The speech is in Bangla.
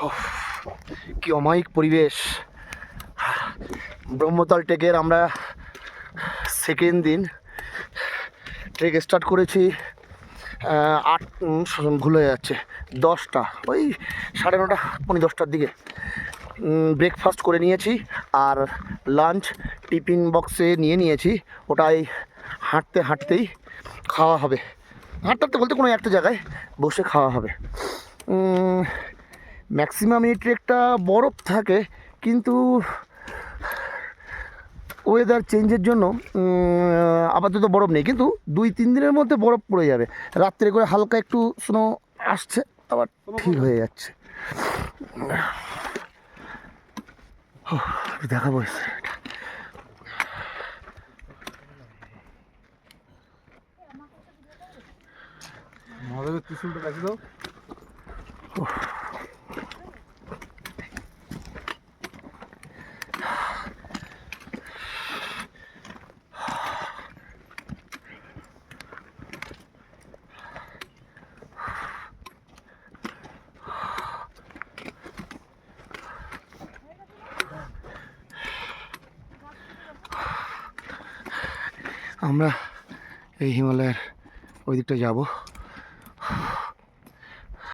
উফ, কি অমায়িক পরিবেশ। ব্রহ্মতাল ট্রেকের আমরা সেকেন্ড দিন। ট্রেক স্টার্ট করেছি 8, ভুলে যাচ্ছে 10টা, ওই 9:30 পৌনে 10টার দিকে। ব্রেকফাস্ট করে নিয়েছি আর লাঞ্চ টিফিন বক্সে নিয়ে নিয়েছি। ওটাই হাঁটতে হাঁটতেই খাওয়া হবে। হাঁটতে হাঁটতে বলতে কোনো একটা জায়গায় বসে খাওয়া হবে। ম্যাক্সিমাম এই ট্রেকটা বরফ থাকে, কিন্তু ওয়েদার চেঞ্জের জন্য আপাতত বরফ নেই, কিন্তু 2-3 দিনের মধ্যে বরফ পড়ে যাবে। রাত্রে করে হালকা একটু স্নো আসছে, আবার ঠিক হয়ে যাচ্ছে। দেখাবো মহাদেবের ত্রিশূলটা দেখি দাও। আমরা এই হিমালয়ের ওই দিকটা যাব।